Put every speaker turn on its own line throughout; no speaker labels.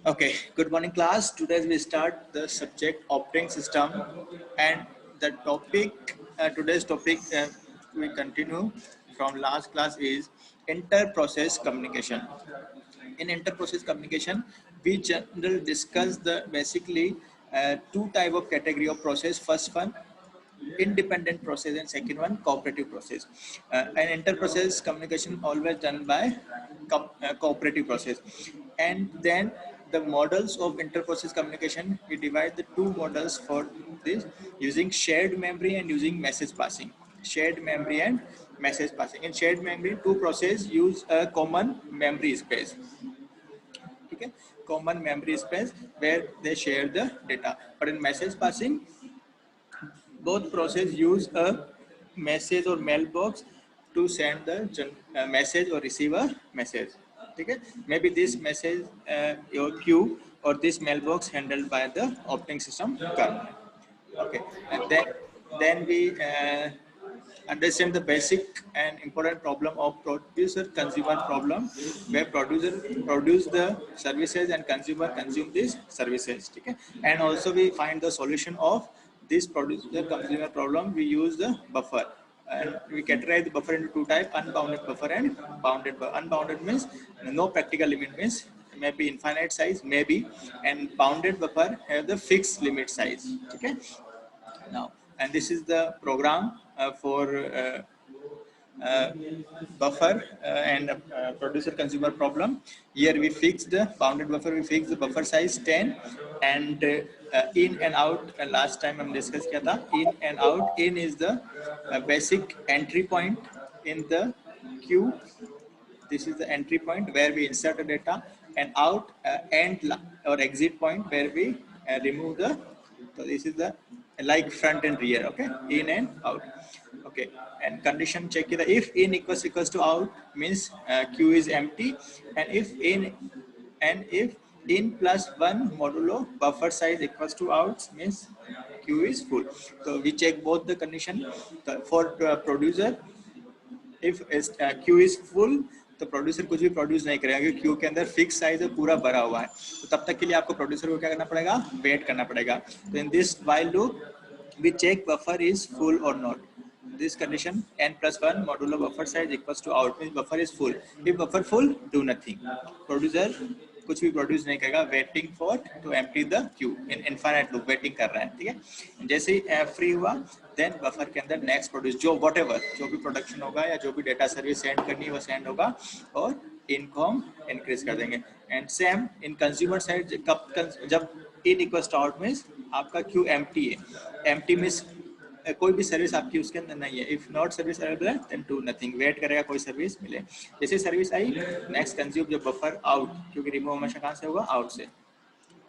Okay, good morning class. Today we start the subject operating system and the topic, today's topic we continue from last class is inter-process communication. In inter-process communication, we generally discuss the basically two type of category of process. First one, independent process, and second one, cooperative process. And inter-process communication always done by cooperative process. And then the models of inter-process communication, we divide the two models for this using shared memory and using message passing. Shared memory and message passing. In shared memory, two process use a common memory space. Okay, common memory space where they share the data. But in message passing, both process use a message or mailbox to send the message or receive a message. Okay, maybe this message your queue or this mailbox handled by the operating system kernel. Okay, and then we understand the basic and important problem of producer consumer problem, where producer produce the services and consumer consume these services. Okay, and also we find the solution of this producer consumer problem. We use the buffer, and we categorize the buffer into two types: unbounded buffer and bounded buffer. Unbounded means no practical limit, means maybe infinite size maybe, and bounded buffer have the fixed limit size. Okay, now, and this is the program for uh, buffer and producer consumer problem. Here we fix the bounded buffer, we fix the buffer size 10, and in and out, last time हम discuss किया था, in and out. In is the basic entry point in the queue. This is the entry point where we insert the data, and out end or exit point where we remove the. So this is the like front and rear. Okay, in and out. Okay, and condition check is if in equals to out means queue is empty, and if in plus one modulo buffer size equals to out means queue is full. So we check both the condition. For producer, if Q is full तो producer कुछ भी produce नहीं करेगा, क्योंकि Q के अंदर fix size है, पूरा भरा हुआ है. तो तब तक के लिए आपको प्रोड्यूसर को क्या करना पड़ेगा, वेट करना पड़ेगा. तो in this while loop we check buffer is full or not. This condition n plus 1 modulo buffer size equals to out means buffer is full. If buffer full, do nothing. Producer कुछ भी produce नहीं करेगा, waiting for to empty the queue in infinite loop, waiting कर रहा है. ठीक है, जैसे ही फ्री हुआ देन बफर के अंदर नेक्स्ट प्रोड्यूस जो व्हाटएवर जो भी प्रोडक्शन होगा या जो भी डेटा सर्विस सेंड करनी है वो सेंड होगा, और इनको हम इंक्रीज कर देंगे. And same in consumer side, जब इन इक्वल्स टू आउट मीन्स आपका क्यू एम्प्टी है. एम्प्टी मीन्स कोई भी सर्विस आपकी उसके अंदर नहीं है. इफ नॉट सर्विस अवेलेबल है देन डू नथिंग, वेट करेगा कोई सर्विस मिले. जैसे सर्विस आई नेक्स्ट कंज्यूम जो बफर आउट, क्योंकि रिमूव हमेशा कहाँ से होगा, आउट से,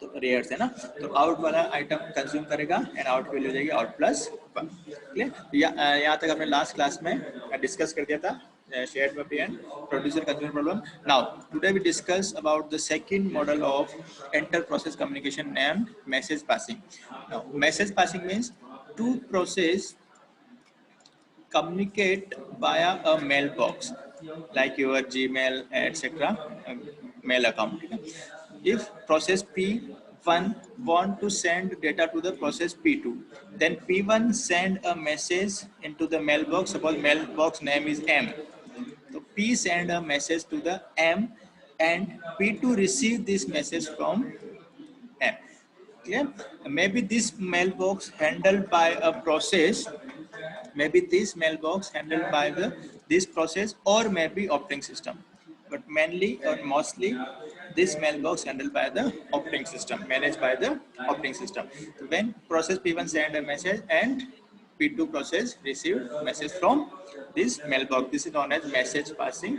तो रेयर से ना, तो आउट वाला आइटम कंज्यूम करेगा एंड आउट की वैल्यू हो जाएगी आउट प्लस 1. क्लियर, यहाँ तक हमने लास्ट क्लास में डिस्कस कर दिया था shared memory and producer consumer problem. Now today we discuss about the second model of inter process communication named message passing. Now message passing means two process communicate via a mailbox like your Gmail etc. Mail account. If process P1 want to send data to the process P2, then P1 send a message into the mailbox. Suppose mailbox name is M. So P send a message to the M, and P2 receive this message from M. Clear? Maybe this mailbox handled by a process, maybe this mailbox handled by this process, or maybe operating system, but mainly or mostly this mailbox handled by the operating system, managed by the operating system. So when process P1 send a message and P2 process received message from this mailbox, this is known as message passing.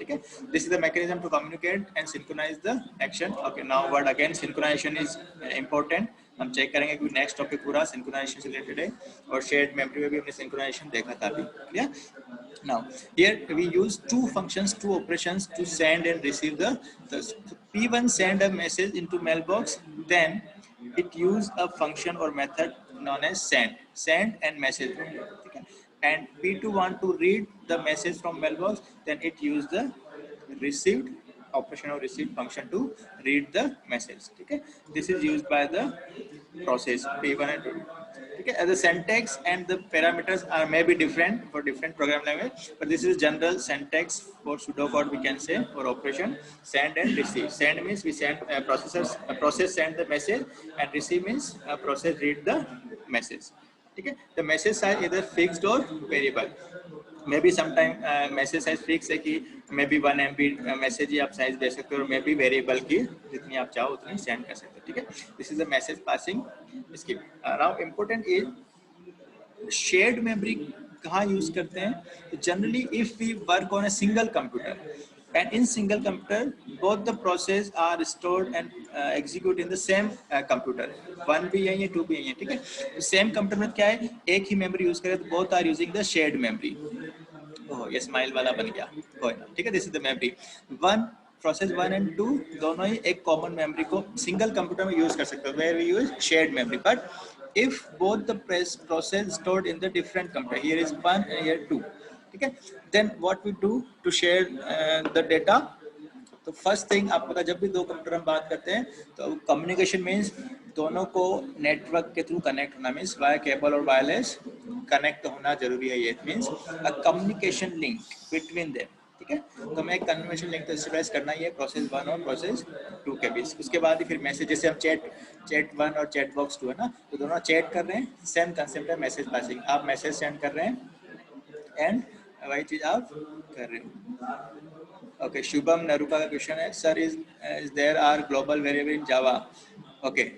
Okay, this is the mechanism to communicate and synchronize the action. Okay, now what again synchronization is important. हम check करेंगे कि next topic पूरा synchronisation से related है, और shared memory में भी हमने सिंक्रोनाइजेशन देखा था अभी. Clear, now here we use two functions, two operations to send and receive the P1 send a message into mailbox, then it use a function or method known as send and message. Okay, and P2 want to read the message from mailbox, then it use the received operation of receive function to read the message. ठीक है, this is used by the process P1 and P2. ठीक है, the syntax and the parameters are may be different for different program language, but this is general syntax for pseudocode we can say for operation send and receive. Send means we send process send the message, and receive means process read the message. ठीक है, the message size either fixed or variable. May be sometime message size fix है कि may be 1 MB message ही आप size दे सकते हो, और may B variable की जितनी आप चाहो उतनी सेंड कर सकते हो. ठीक है, this is the message passing scheme. Now important is shared memory कहाँ यूज करते हैं. तो generally if we work on a single computer and in single computer both the process are stored and execute in the same computer. 1 भी यही है 2 भी यही है. ठीक है, सेम कंप्यूटर में क्या है, एक ही मेमोरी यूज करें तो both are using the shared memory. Oh ये स्माइल वाला बन गया कोई ना. ठीक है, this is the memory. One process 1 and 2 दोनों ही एक कॉमन मेमोरी को सिंगल कंप्यूटर में यूज कर सकते हो, where we use shared memory. But if both the process stored in the different computer, here is 1 and here 2. ठीक है, then what we do to share the data. तो first thing आपको पता, जब भी दो कंप्यूटर हम बात करते हैं तो कम्युनिकेशन मीन्स दोनों को नेटवर्क के थ्रू कनेक्ट होना, मीन्स वाया केबल और वायरलेस कनेक्ट होना जरूरी है. ये means a communication link between them. ठीक है, तो हमें एक कन्वर्सेशन लिंक तो एस्टेब्लिश करना ही है प्रोसेस 1 और प्रोसेस 2 के बीच. उसके बाद ही फिर मैसेज, जैसे हम चैट 1 और चैट बॉक्स 2 है ना, तो दोनों चैट कर रहे हैं, सेम कंसेप्ट है मैसेज पासिंग. आप मैसेज सेंड कर रहे हैं एंड वही चीज आप कर रहे हो. ओके, शुभम नरुका का क्वेश्चन है, sir is there are global variable in Java. Okay,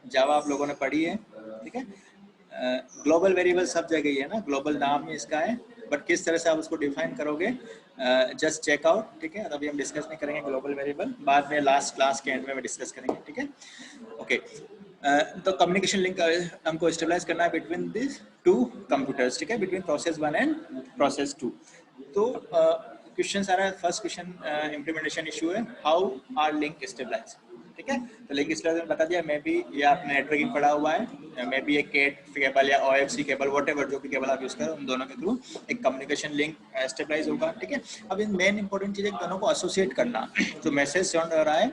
Java आप लोगों ने पढ़ी है. ठीक है, ग्लोबल वेरिएबल सब जगह ही है ना, ग्लोबल नाम ही इसका है, बट किस तरह से आप उसको डिफाइन करोगे जस्ट चेक आउट. ठीक है, अभी हम डिस्कस नहीं करेंगे ग्लोबल वेरिएबल, बाद में लास्ट क्लास के एंड में डिस्कस करेंगे. ठीक है, ओके. तो कम्युनिकेशन लिंक हमको स्टेबलाइज करना है बिटवीन दिस टू कंप्यूटर्स. ठीक है, बिटवीन प्रोसेस 1 एंड प्रोसेस 2. तो क्वेश्चन आ रहा है, फर्स्ट क्वेश्चन इम्प्लीमेंटेशन इशू है, हाउ आर लिंक स्टेबलाइज. ठीक है, तो लिंक स्टेबलाइज बता दिया, मे बी ये आपने नेटवर्किंग पढ़ा हुआ है, मे बी ये केट केबल या OFC केबल व्हाटएवर जो भी केबल आप यूज करो, उन दोनों के थ्रू एक कम्युनिकेशन लिंक स्टेबलाइज होगा. ठीक है, अब इन मेन इंपॉर्टेंट चीज है दोनों को एसोसिएट करना. जो मैसेज सेंड हो रहा है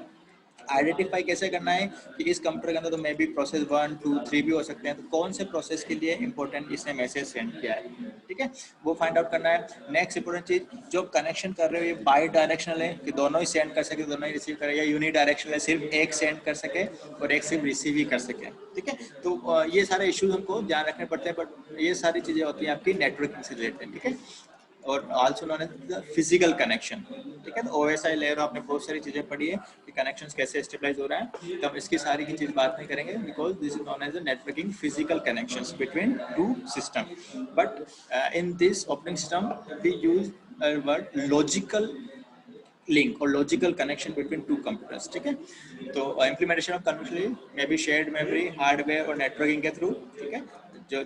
आइडेंटिफाई कैसे करना है कि इस कंप्यूटर के अंदर तो मे बी प्रोसेस 1 2 3 भी हो सकते हैं, तो कौन से प्रोसेस के लिए इंपॉर्टेंट इसने मैसेज सेंड किया है. ठीक है, वो फाइंड आउट करना है. नेक्स्ट इंपॉर्टेंट चीज, जो कनेक्शन कर रहे हो ये बाई डायरेक्शनल है कि दोनों ही सेंड कर सके, दोनों ही रिसीव करे, या यूनी डायरेक्शनल है सिर्फ एक सेंड कर सके और एक सिर्फ रिसीव ही कर सके. ठीक है, तो ये सारे इश्यूज हमको ध्यान रखने पड़ते हैं, बट ये सारी चीजें होती हैं आपकी नेटवर्किंग से रिलेटेड. ठीक है, और also known as physical connection. ठीक है, तो OSI लेयर आपने बहुत सारी चीजें पढ़ी है कि कनेक्शंस कैसे स्टेबलाइज हो रहा है, तो हम इसकी सारी की चीज बात नहीं करेंगे, because this is known as a networking physical connections between two system. But in this operating system we use word logical link और logical connection between two computers. ठीक है, तो implementation of conversation may be shared memory, hardware और networking के through. ठीक है, जो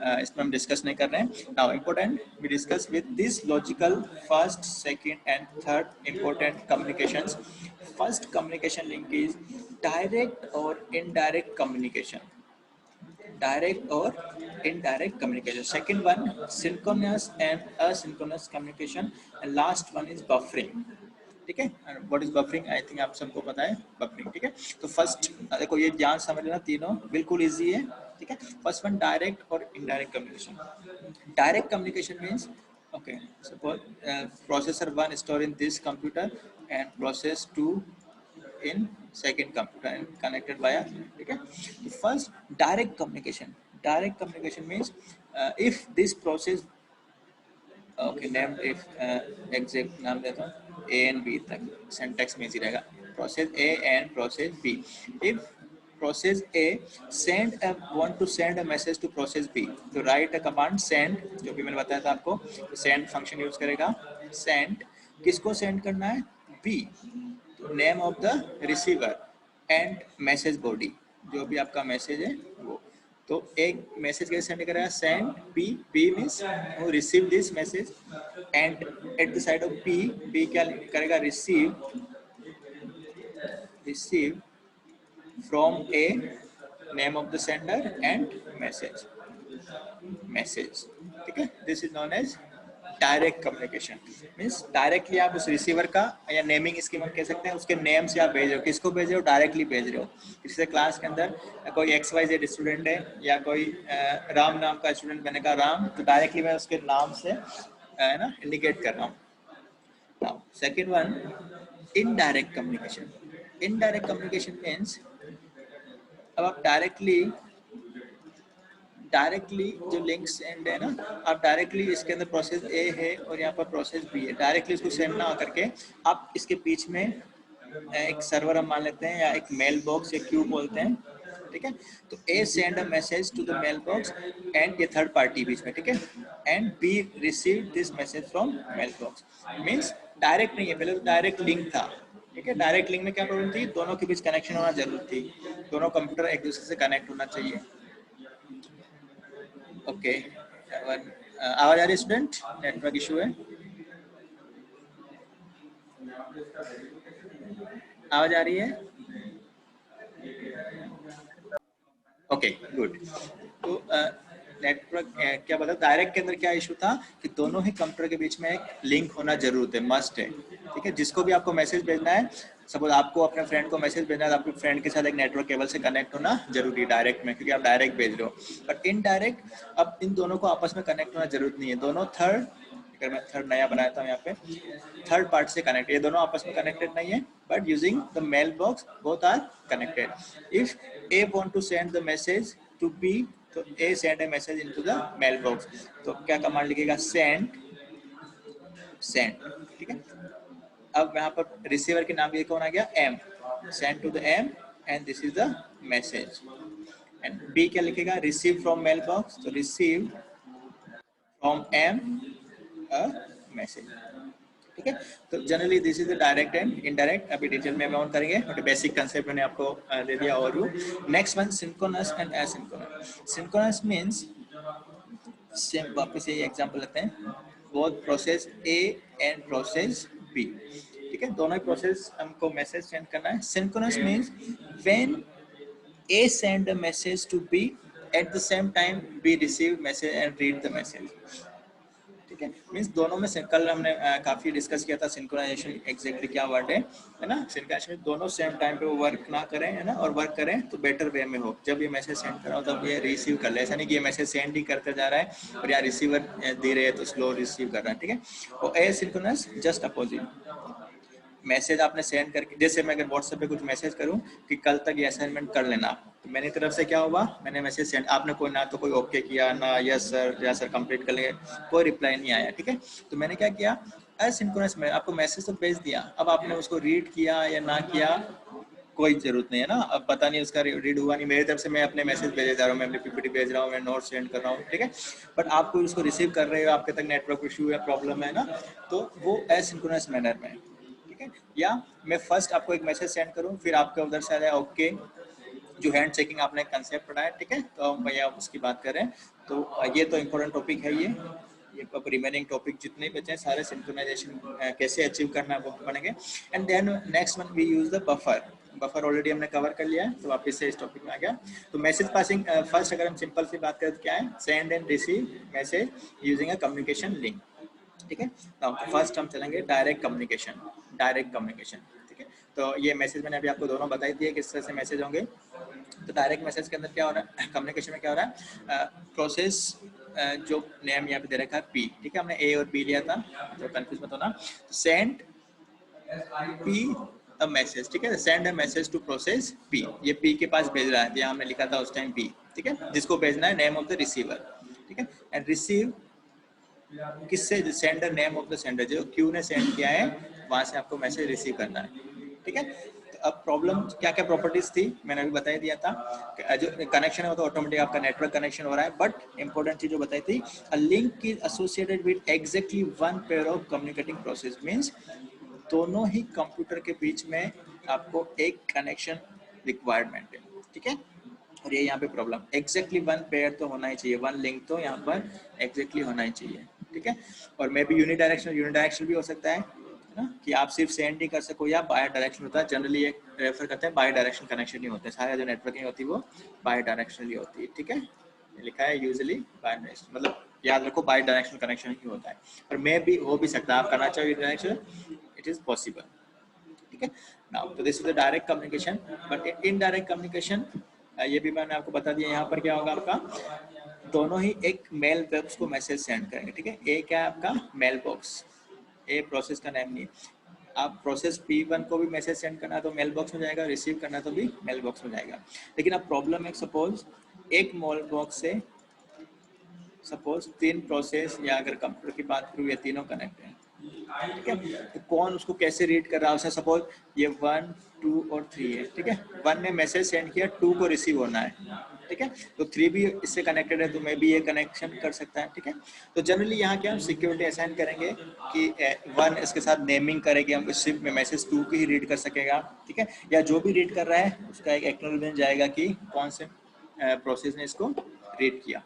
इसमें हम डिस्कस नहीं कर रहे हैं. Now important we discuss with this logical first second and third important communications. First communication link is direct और indirect communication. Direct or indirect communication. Second one, synchronous and asynchronous communication, and last one is buffering. ठीक है, what is buffering, I think आप सबको पता है buffering. ठीक है, तो फर्स्ट देखो ये ध्यान समझ लेना, तीनों बिल्कुल इजी है. ठीक है, फर्स्ट वन डायरेक्ट और indirect communication. Direct communication means okay, suppose processor 1 store in this computer and process 2 in second computer and connected via. ठीक है, तो first direct communication. Direct communication means if this process okay named if exact नाम देता हूँ A and B तक syntax में इसी रहेगा, process A and process B. If process A want to send a message to process B, तो write a command send, जो भी मैंने बताया था आपको, send function यूज करेगा. send किसको send करना है, B, name of the receiver and message body, जो भी आपका मैसेज है वो. तो एक मैसेज कैसे सेंड करेगा, सेंड पी, पी मीन्स वो receive this message, and at the side of P, P क्या करेगा, receive from A, name of the sender and message. ठीक है, this is known as direct communication means directly आप उस receiver का या naming scheme कह सकते हैं, उसके नेम से आप भेज रहे हो, किसको भेज रहे हो, डायरेक्टली भेज रहे हो। जैसे क्लास के अंदर कोई XYZ स्टूडेंट है या कोई राम नाम का स्टूडेंट, मैंने कहा राम, तो डायरेक्टली मैं उसके नाम से है ना इंडिकेट कर रहा हूँ। Now second one, indirect communication. Indirect communication means अब आप डायरेक्टली जो लिंक्स एंड है ना, आप डायरेक्टली इसके अंदर प्रोसेस ए है और यहाँ पर प्रोसेस बी है, डायरेक्टली इसको सेंड ना करके आप इसके बीच में एक सर्वर हम मान लेते हैं या एक मेल बॉक्स या क्यू बोलते हैं, ठीक है। तो A send a message to the mailbox and ये थर्ड पार्टी बीच में, ठीक है, and B receive this message from mail box. Means direct नहीं है, पहले तो डायरेक्ट लिंक था, ठीक है। डायरेक्ट लिंक में क्या प्रॉब्लम थी, दोनों के बीच कनेक्शन होना जरूरी थी, दोनों कंप्यूटर एक दूसरे से कनेक्ट होना चाहिए। ओके आवाज आ रही है स्टूडेंट, नेटवर्क इशू है, आवाज आ रही है? Okay good. तो नेटवर्क क्या बोला, डायरेक्ट के अंदर क्या इशू था कि दोनों ही कंप्यूटर के बीच में एक लिंक होना जरूर है, मस्ट है, ठीक है। जिसको भी आपको मैसेज भेजना है, सपोज आपको अपने फ्रेंड को मैसेज भेजना है, आपके फ्रेंड के साथ एक नेटवर्क केबल से कनेक्ट होना जरूरी है डायरेक्ट में, क्योंकि आप डायरेक्ट भेज रहे हो। बट इनडायरेक्ट अब इन दोनों को आपस में कनेक्ट होना जरूरत नहीं है, दोनों थर्ड, अगर मैं थर्ड नया बनाया था यहाँ पे, थर्ड पार्ट से कनेक्ट, ये दोनों आपस में कनेक्टेड नहीं है, but using the mailbox both are connected. If A want to send the message to B, तो A send a message into the mail box, तो क्या कमांड लिखेगा, सेंड, ठीक है। अब यहाँ पर रिसीवर के नाम ये कौन आ गया, M, send to the M and this is the message. And B क्या लिखेगा, रिसीव फ्रॉम मेल बॉक्स, तो receive from M a message, ठीक है। तो generally this is the direct and indirect, अभी डिटेल में ऑन करेंगे, बट बेसिक कंसेप्ट मैंने आपको दे दिया overview. Next one, synchronous and asynchronous. Synchronous means same, वापस यही एग्जांपल लेते हैं, both process A and process B, ठीक है, दोनों ही प्रोसेस हमको मैसेज सेंड करना है। Synchronous means when A send a message to B, at the same time B receive message and read the message, ठीक है। मींस दोनों में से कल हमने काफी डिस्कस किया था सिंक्रोनाइजेशन एग्जैक्टली क्या वर्ड है ना। सिंक्रोनाइजेशन दोनों सेम टाइम पे वो वर्क ना करें, है ना, और वर्क करें तो बेटर वे में हो। जब ये मैसेज सेंड कर रहा हो तब ये रिसीव कर ले, ऐसा नहीं कि ये मैसेज सेंड ही करते जा रहा है और यहाँ रिसीवर दे रहे हैं तो स्लो रिसीव कर रहा है, ठीक है। और एसिंक्रोनस जस्ट अपोजिट, मैसेज आपने सेंड करके, जैसे मैं अगर व्हाट्सएप पे कुछ मैसेज करूं कि कल तक ये असाइनमेंट कर लेना, तो मेरी तरफ से क्या हुआ, मैंने मैसेज सेंड, आपने कोई ना तो कोई ओके किया ना यस सर या सर कंप्लीट कर लेंगे, कोई रिप्लाई नहीं आया, ठीक है। तो मैंने क्या किया, एसिंक्रोनस में आपको मैसेज तो भेज दिया, अब आपने उसको रीड किया या ना किया कोई जरूरत नहीं है ना, अब पता नहीं उसका रीड हुआ नहीं, मेरी तरफ से मैं अपने मैसेज भेजे जा रहा हूँ, मैं अपनी पीपीटी भेज रहा हूँ, मैं नोट सेंड कर रहा हूँ, ठीक है। बट आपको उसको रिसीव कर रहे हो, आपके तक नेटवर्क इशू या प्रॉब्लम है ना, तो वो एसिंक्रोनस मैनर में, ठीक है। या मैं फर्स्ट आपको एक मैसेज सेंड करूं, फिर आपका उधर से आ जाए ओके, जो हैंड चेकिंग आपने कंसेप्ट पढ़ा है, ठीक है, तो हम भैया उसकी बात कर रहे हैं। तो ये तो इम्पोर्टेंट टॉपिक है, ये अब रिमेनिंग टॉपिक जितने बचे हैं सारे सिंक्रोनाइजेशन कैसे अचीव करना है वो पढ़ेंगे। And then next one we use the buffer. Buffer already हमने कवर कर लिया है, तो वापस से इस टॉपिक में आ गया। तो मैसेज पासिंग फर्स्ट अगर हम सिंपल सी बात करें तो क्या है, send and receive message using a communication link, ठीक है। तो फर्स्ट हम चलेंगे डायरेक्ट कम्युनिकेशन, डायरेक्ट कम्युनिकेशन, ठीक है। तो ये मैसेज मैंने अभी आपको दोनों बताई दिए किस तरह से मैसेज होंगे। तो डायरेक्ट मैसेज के अंदर क्या हो रहा है, कम्युनिकेशन में क्या हो रहा है, प्रोसेस जो नेम यहाँ पे दे रखा है पी, ठीक है, हमने ए और बी लिया था तो कंफ्यूज मत होना। सेंड पी अ मैसेज, ठीक है, send a message to process P, ये पी के पास भेज रहा है, यहाँ हमने लिखा था उस टाइम पी, ठीक है, जिसको भेजना है नेम ऑफ द रिसीवर, ठीक है। एंड रिसीव किससे, sender name of the sender, जो क्यू ने सेंड किया है वहां से आपको मैसेज रिसीव करना है, ठीक है। तो अब प्रॉब्लम क्या क्या प्रॉपर्टीज थी मैंने अभी बता दिया था, जो कनेक्शन है वो तो ऑटोमेटिक आपका नेटवर्क कनेक्शन हो रहा है, बट इंपॉर्टेंट चीज जो बताई थी, a link is associated with exactly one pair of communicating process, means दोनों ही कंप्यूटर के बीच में आपको एक कनेक्शन रिक्वायरमेंट है, ठीक है। और ये यहाँ पे प्रॉब्लम, एग्जैक्टली वन पेयर तो होना ही चाहिए, वन लिंक तो यहाँ पर एग्जैक्टली होना ही चाहिए, ठीक है। और मे बी यूनिडायरेक्शनल भी हो सकता है ना, कि आप सिर्फ सेंड ही कर सको, या बाय डायरेक्शन होता है, जनरली ये रेफर करते हैं बाय डायरेक्शन कनेक्शन ही होते हैं, सारे जो नेटवर्किंग होती है वो बाय डायरेक्शनली होती है, ठीक है। लिखा है यूजुअली बाय डायरेक्शन, मतलब याद रखो बाई डायरेक्शनल कनेक्शन ही होता है, और मे भी हो भी सकता है आप करना चाहिए डायरेक्शन, इट इज पॉसिबल, ठीक है। नाउ तो this is the direct communication, but indirect communication ये भी मैंने आपको बता दिया। यहाँ पर क्या होगा आपका, दोनों ही एक मेल बॉक्स को मैसेज सेंड करेंगे, ठीक है। ए क्या है आपका मेल बॉक्स, ए प्रोसेस का नाम नहीं है। आप प्रोसेस P1 को भी मैसेज सेंड करना है तो मेल बॉक्स में जाएगा, रिसीव करना है तो भी मेल बॉक्स में जाएगा। लेकिन अब प्रॉब्लम है, सपोज एक मेल बॉक्स से सपोज 3 प्रोसेस, या अगर कंप्यूटर की बात करूँ ये तीनों कनेक्ट है, ठीक है। तो कौन उसको कैसे रीड कर रहा है, उसने सपोज ये 1, 2 और 3 है, ठीक है। 1 ने मैसेज सेंड किया, 2 को रिसीव होना है, ठीक है। तो 3 भी इससे कनेक्टेड है तो मैं भी ये कनेक्शन कर सकता है, ठीक है। तो जनरली यहाँ क्या हम सिक्योरिटी असाइन करेंगे कि 1 इसके साथ नेमिंग करेंगे, हम सिर्फ में मैसेज 2 की ही रीड कर सकेगा, ठीक है। या जो भी रीड कर रहा है उसका एक एक्नॉलेजमेंट जाएगा कि कौन से प्रोसेस ने इसको रीड किया,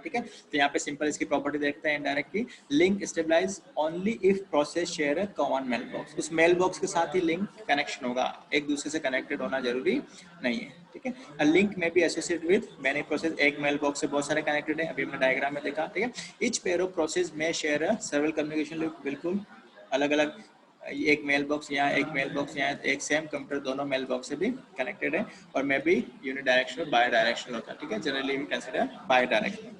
ठीक है। तो यहाँ पे सिंपल इसकी प्रॉपर्टी देखते हैं इनडायरेक्ट की, link stabilize only if process share a common mail box. उस मेल बॉक्स के साथ ही लिंक कनेक्शन होगा, एक दूसरे से कनेक्टेड होना जरूरी नहीं है, ठीक है। अ लिंक में भी एसोसिएट विद मैनी प्रोसेस, एक मेल बॉक्स से बहुत सारे कनेक्टेड है, अभी हमने डायग्राम में देखा, ठीक है। ईच पेयर ऑफ प्रोसेस में शेयर अ सेवरल कम्युनिकेशन लिंक, बिल्कुल अलग अलग, एक मेल बॉक्स यहाँ, एक मेल बॉक्स यहाँ, एक सेम कंप्यूटर दोनों मेल बॉक्स से भी कनेक्टेड है, और may be unidirectional bidirectional होता है, ठीक है। Generally we consider bidirectional.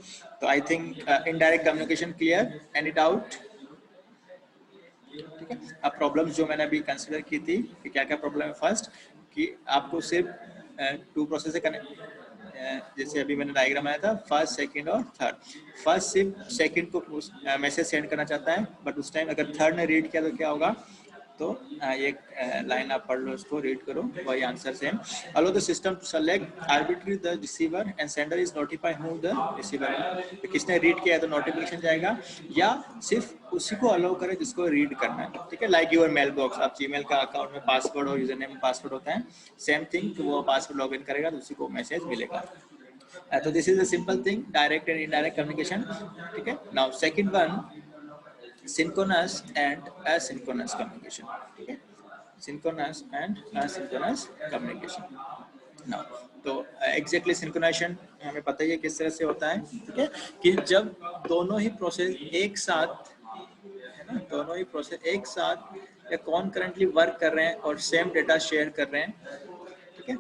तो I think indirect communication clear, any doubt, ठीक है। अब प्रॉब्लम्स जो मैंने अभी कंसीडर की थी कि क्या क्या प्रॉब्लम है, फर्स्ट कि आपको सिर्फ 2 प्रोसेस से कनेक्ट, जैसे अभी मैंने डायग्राम बनाया था फर्स्ट, सेकंड और थर्ड। फर्स्ट सिर्फ सेकंड को मैसेज सेंड करना चाहता है, बट उस टाइम अगर थर्ड ने रीड किया तो क्या होगा, तो ये लाइन आप पढ़ लो, इसको रीड करो, वही answer same. Allow the system to select arbitrary the receiver and sender is notify who the receiver, तो किसने रीड किया है तो नोटिफिकेशन जाएगा, या सिर्फ उसी को अलो करे जिसको रीड करना है, ठीक है। लाइक योर मेल बॉक्स, आप जीमेल का अकाउंट में पासवर्ड और यूजर नेम पासवर्ड होता है, सेम थिंग, वो पासवर्ड लॉग इन करेगा तो उसी को मैसेज मिलेगा। तो this is a simple thing, direct and indirect communication, ठीक है। Now second one, synchronous and asynchronous communication, ठीक है। synchronous and asynchronous communication। now तो एग्जैक्टली सिंक्रोनाइजेशन हमें पता ही है किस तरह से होता है, ठीक है, कि जब दोनों ही प्रोसेस एक साथ, है ना, दोनों ही प्रोसेस एक साथ या कॉन्करेंटली वर्क कर रहे हैं और सेम डेटा शेयर कर रहे हैं, ठीक है।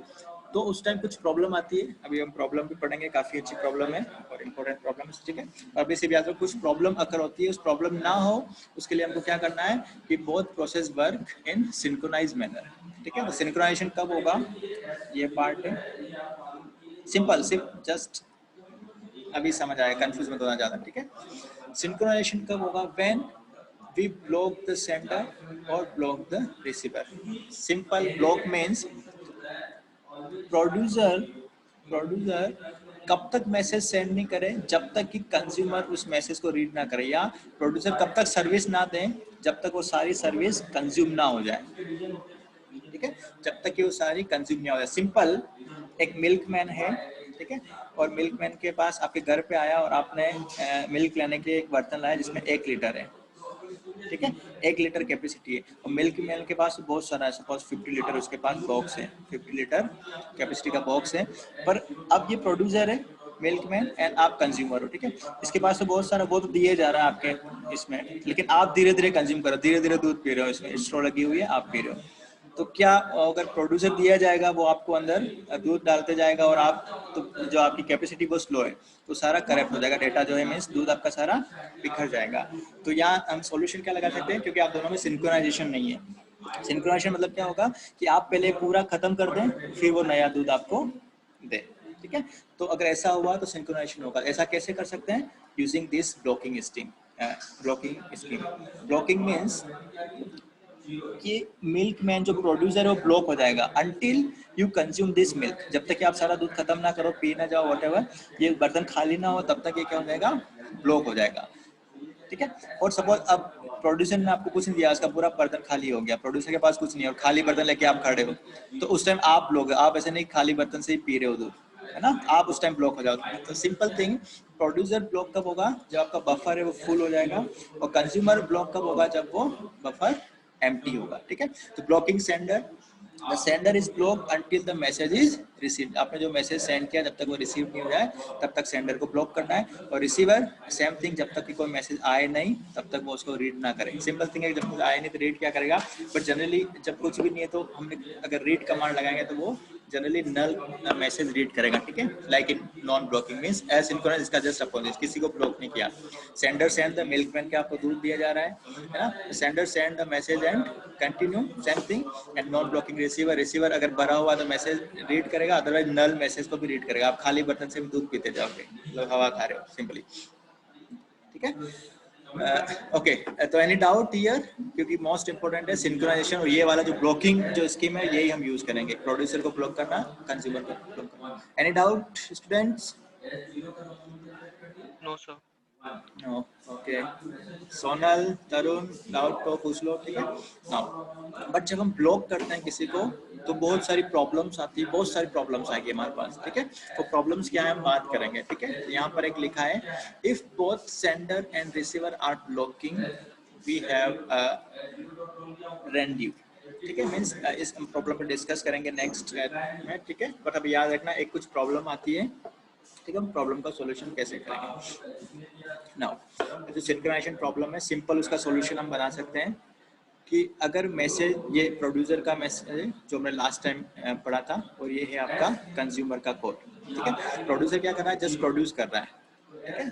तो उस टाइम कुछ प्रॉब्लम आती है, अभी हम प्रॉब्लम भी पढ़ेंगे, काफी अच्छी प्रॉब्लम है और इम्पोर्टेंट प्रॉब्लम है, ठीक है। और अभी से भी याद रखो, कुछ प्रॉब्लम अगर होती है, उस प्रॉब्लम ना हो उसके लिए हमको क्या करना है कि both process work in synchronize manner, ठीक है। तो सिंक्रोनाइजेशन कब होगा, ये पार्ट है सिंपल, सिर्फ जस्ट अभी समझ आया, कंफ्यूज मत होना ज्यादा, ठीक है। सिंक्रोनाइजेशन कब होगा, when we block the sender or block the receiver। simple block means producer कब तक मैसेज सेंड नहीं करे जब तक कि कंज्यूमर उस मैसेज को रीड ना करे, या प्रोड्यूसर कब तक सर्विस ना दे जब तक वो सारी सर्विस कंज्यूम ना हो जाए, ठीक है। जब तक कि वो सारी कंज्यूम नहीं हो जाए। सिंपल, एक मिल्कमैन है, ठीक है, और मिल्कमैन के पास आपके घर पे आया और आपने मिल्क लेने के लिए एक बर्तन लाया जिसमें 1 लीटर है, ठीक है, 1 लीटर कैपेसिटी है, और मिल्क मैन के पास बहुत सारा है, सपोज 50 लीटर उसके पास बॉक्स है, 50 लीटर कैपेसिटी का बॉक्स है, पर अब ये प्रोड्यूसर है मिल्क मैन एंड आप कंज्यूमर हो, ठीक है। इसके पास तो बहुत सारा, वो तो दिए जा रहा है आपके इसमें, लेकिन आप धीरे धीरे कंज्यूम करो, धीरे धीरे दूध पी रहे हो, इसमें स्ट्रॉ लगी हुई है, आप पी रहे हो। तो क्या अगर प्रोड्यूसर दिया जाएगा, वो आपको अंदर दूध डालते जाएगा और आप, तो जो आपकी कैपेसिटी वो स्लो है तो सारा करप्ट हो जाएगा, डेटा जो है मीन्स दूध आपका सारा बिखर जाएगा। तो यहाँ हम सॉल्यूशन क्या लगा सकते हैं, क्योंकि आप दोनों में सिंक्रोनाइजेशन नहीं है। सिंक्रोनाइजेशन मतलब क्या होगा कि आप पहले पूरा खत्म कर दें फिर वो नया दूध आपको दे, ठीक है। तो अगर ऐसा हुआ तो सिंक्रोनाइजेशन होगा। ऐसा कैसे कर सकते हैं, using this blocking scheme. Blocking means कि मिल्क मैन जो प्रोड्यूसर है वो ब्लॉक हो जाएगा until you consume this milk, जब तक कि आप सारा दूध खत्म ना करो, पी ना जाओ, व्हाटएवर, ये बर्तन खाली ना हो, तब तक ये क्या हो जाएगा, ब्लॉक हो जाएगा, ठीक है। और सपोज अब प्रोड्यूसर ने आपको कुछ नहीं दिया, उसका पूरा बर्तन खाली हो गया, प्रोड्यूसर के पास कुछ नहीं है और खाली बर्तन लेके आप खड़े हो, तो उस टाइम आप लोग, आप ऐसे नहीं खाली बर्तन से ही पी रहे हो दूध, है ना, आप उस टाइम ब्लॉक हो जाओ। तो सिंपल थिंग, प्रोड्यूसर ब्लॉक कब होगा, जब आपका बफर है वो फुल हो जाएगा, और कंज्यूमर ब्लॉक कब होगा, जब वो बफर एम्प्टी होगा, ठीक है। तो blocking sender the sender is block until the message is received. आपने जो मैसेज सेंड किया जब तक वो रिसीव नहीं हो जाए तब तक सेंडर को ब्लॉक करना है, और रिसीवर सेम थिंग, जब तक कि कोई मैसेज आए नहीं तब तक वो उसको रीड ना करे। सिंपल थिंग है, जब कुछ आए नहीं तो रीड क्या करेगा, बट जनरली जब कुछ भी नहीं है तो हमने अगर रीड कमांड लगाएंगे तो वो जनरली नल मैसेज रीड करेगा, ठीक है। Like in non blocking means asynchronous, इसका जस्ट अपोजिट, किसी को ब्लॉक नहीं किया। सेंडर सेंड द मिल्कमैन, के आपको दूध दिया जा रहा है ना, sender send the message and continue same thing, and non blocking receiver, receiver अगर भरा हुआ तो मैसेज रीड करेगा, अदरवाइज नल मैसेज को भी रीड करेगा। आप खाली बर्तन से भी दूध पीते जाओगे, मतलब हवा खा रहे हो सिंपली, ठीक है। ओके, तो एनी डाउट हियर, क्योंकि मोस्ट इंपोर्टेंट है सिंक्रोनाइजेशन, और ये वाला जो ब्लॉकिंग जो स्कीम है यही हम यूज करेंगे, प्रोड्यूसर को ब्लॉक करना, कंज्यूमर को ब्लॉक करना। Any doubt students?
No sir.
Okay, Sonal, Tarun, doubt तो पूछ लो, ठीक है ना। बट जब हम ब्लॉक करते हैं किसी को तो बहुत सारी प्रॉब्लम्स आती है, बहुत सारी प्रॉब्लम्स आएगी हमारे पास, ठीक है। तो प्रॉब्लम्स क्या है हम बात करेंगे, ठीक है। यहाँ पर एक लिखा है, if both sender and receiver are blocking we have rendezvous, ठीक है। मीन्स इस प्रॉब्लम पर डिस्कस करेंगे नेक्स्ट में, ठीक है। बट अब याद रखना एक कुछ प्रॉब्लम आती है, ठीक है, हम प्रॉब्लम का सॉल्यूशन कैसे करेंगे। नाउ जो सिंक्रोनाइजेशन प्रॉब्लम है, सिंपल उसका सॉल्यूशन हम बना सकते हैं कि अगर मैसेज, ये प्रोड्यूसर का मैसेज जो हमने लास्ट टाइम पढ़ा था, और ये है आपका कंज्यूमर का कोड, ठीक है। प्रोड्यूसर क्या कर रहा है, जस्ट प्रोड्यूस कर रहा है, ठीक है।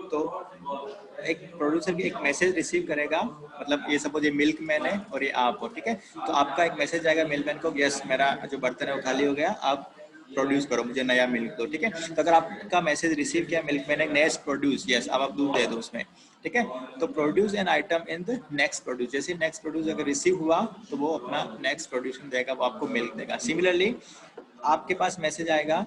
तो एक प्रोड्यूसर की एक मैसेज रिसीव करेगा, मतलब ये सपोज ये मिल्कमैन है और ये आप हो, ठीक है। तो आपका एक मैसेज आएगा मिल्कमैन को, यस मेरा जो बर्तन है वो खाली हो गया, आप प्रोड्यूस करो, मुझे नया मिल्क दो, ठीक है। तो अगर आपका मैसेज रिसीव किया मिल्कमैन ने, नेक्स्ट प्रोड्यूस, यस अब आप दूध दे दो उसमें, ठीक है। तो produce an item in the next produce, जैसे नेक्स्ट प्रोड्यूस अगर रिसीव हुआ तो वो अपना नेक्स्ट प्रोड्यूशन देगा, वो आपको मिल्क देगा। सिमिलरली आपके पास मैसेज आएगा,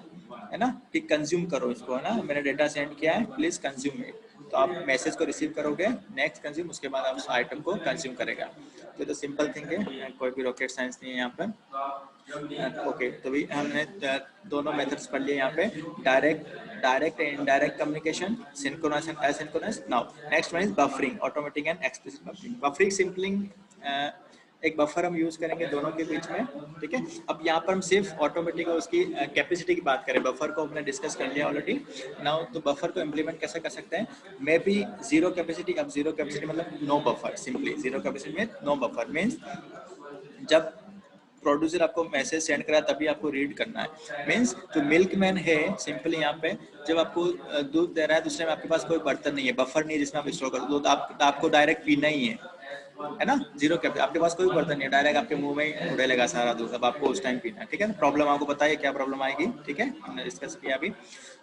है ना, कि कंज्यूम करो इसको, है ना, मैंने डेटा सेंड किया है, प्लीज कंज्यूम इट। तो आप मैसेज को रिसीव करोगे, नेक्स्ट कंज्यूम, उसके बाद आप उस आइटम को कंज्यूम करेगा। तो सिंपल थिंग है, कोई भी रॉकेट साइंस नहीं है यहाँ पर। ओके, तो भी हमने दोनों मेथड्स पढ़ लिए यहाँ पे, direct and indirect communication, synchronous and asynchronous. Now next one is buffering, automatic and explicit buffering. Buffering sampling, एक बफर हम यूज करेंगे दोनों के बीच में, ठीक है। अब यहाँ पर हम सिर्फ ऑटोमेटिक और उसकी कैपेसिटी की बात करें, बफर को हमने डिस्कस कर लिया ऑलरेडी। नाउ तो बफर को इम्प्लीमेंट कैसे कर सकते हैं, मे बी जीरो कैपेसिटी। अब जीरो कैपेसिटी मतलब no buffer, simply zero capacity में नो बफर मीन्स जब प्रोड्यूसर आपको मैसेज सेंड करा तभी आपको रीड करना है। मीन्स जो मिल्कमैन है सिंपली यहाँ पे जब आपको दूध दे रहा है, दूसरे में आपके पास कोई बर्तन नहीं है, बफर नहीं है जिसमें आप स्टोर कर दो, तो आपको डायरेक्ट पीना ही है ना, जीरो कैपेसिटी, आपके पास कोई बर्तन नहीं है, डायरेक्ट आपके मुंह में ही उड़े लगा सारा दूध, अब आपको उस टाइम पीना है, ठीक है। प्रॉब्लम आपको बताइए क्या प्रॉब्लम आएगी, ठीक है, हमने डिस्कस किया अभी।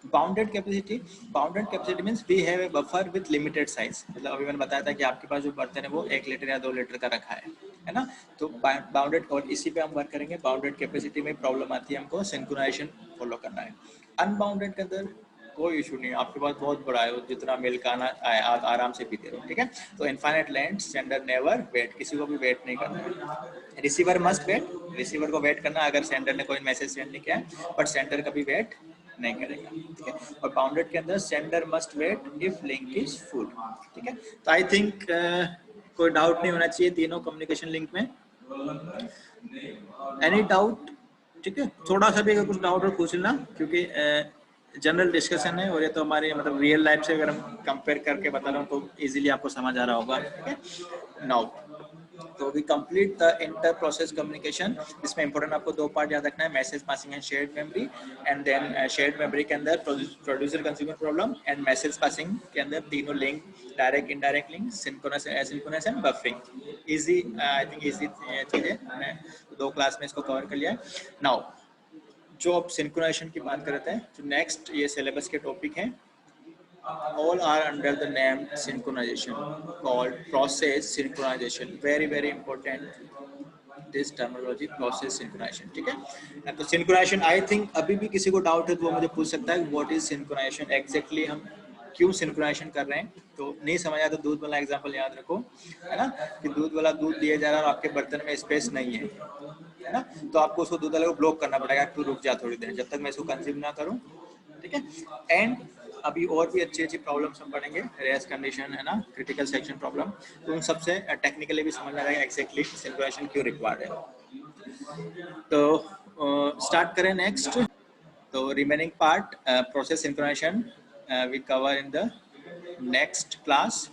Bounded capacity, bounded capacity means we have a buffer with limited size, मतलब अभी मैंने बताया था कि आपके पास जो बर्तन है वो 1 लीटर या 2 लीटर का रखा है ना। तो बाउंडेड, और इसी पे हम वर्क करेंगे। बाउंडेड कैपेसिटी में प्रॉब्लम आती है हमको सिंक्रोनाइजेशन फॉलो करना है। अनबाउंडेड के अंदर कोई इशू नहीं है, आपके पास बहुत बड़ा है, जितना मिल्क आना आए आप आराम से पीते रहो, ठीक है। तो infinite length, sender never wait, किसी को भी वेट नहीं करना। रिसीवर मस्ट वेट, रिसीवर को वेट करना अगर सेंडर ने कोई मैसेज सेंड नहीं किया, बट सेंडर कभी वेट नहीं करेगा, ठीक है। और बाउंडेड के अंदर sender must wait if link is full, ठीक है। तो आई थिंक कोई डाउट नहीं होना चाहिए तीनों कम्युनिकेशन लिंक में। एनी डाउट, ठीक है। थोड़ा सा भी अगर कुछ डाउट हो पूछ लेना, क्योंकि जनरल डिस्कशन है और ये तो हमारे मतलब रियल लाइफ से अगर हम कंपेयर करके बता रहा हूँ तो इजीली आपको समझ आ रहा होगा, ठीक है। नाउ तो we complete the inter process communication, इसमें इंपॉर्टेंट आपको 2 पार्ट याद रखना है, message passing and shared memory, and then shared memory के अंदर producer consumer problem, and message passing के अंदर तीनों link, direct indirect link, synchronous asynchronous and buffering. Easy, I think easy चीज है, हमने 2 क्लास में इसको कवर कर लिया है। नाउ जो अब सिंक्रोनाइजेशन की बात करते हैं, जो नेक्स्ट ये सिलेबस के टॉपिक हैं, all are under the name synchronization, called process synchronization, very important this terminology, process synchronization, ठीक है। तो सिंक्रोनाइजेशन आई थिंक अभी भी किसी को डाउट है तो वो मुझे पूछ सकता है व्हाट इज सिंक्रोनाइजेशन एग्जैक्टली, हम क्यों सिंक्रोनाइजेशन कर रहे हैं। तो नहीं समझ आया तो दूध वाला एग्जांपल याद रखो, है ना, कि दूध वाला दूध दिया जा रहा है और आपके बर्तन में स्पेस नहीं है ना, तो आपको उसको दूध वाले को ब्लॉक करना पड़ेगा, तू रुक जा थोड़ी देर जब तक मैं इसको कंज्यूम ना करूं, ठीक है। एंड अभी और भी अच्छी अच्छी प्रॉब्लम्स हम पढ़ेंगे, रेस कंडीशन, है ना, क्रिटिकल सेक्शन प्रॉब्लम, तो उन सबसे टेक्निकली भी समझ आ जाएगा एक्जैक्टली सिंक्रोनाइजेशन क्यों रिक्वायर्ड है। तो start करें next. So remaining part, process synchronization, we cover in the next class.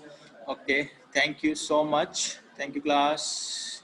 Okay, thank you so much. Thank you, class.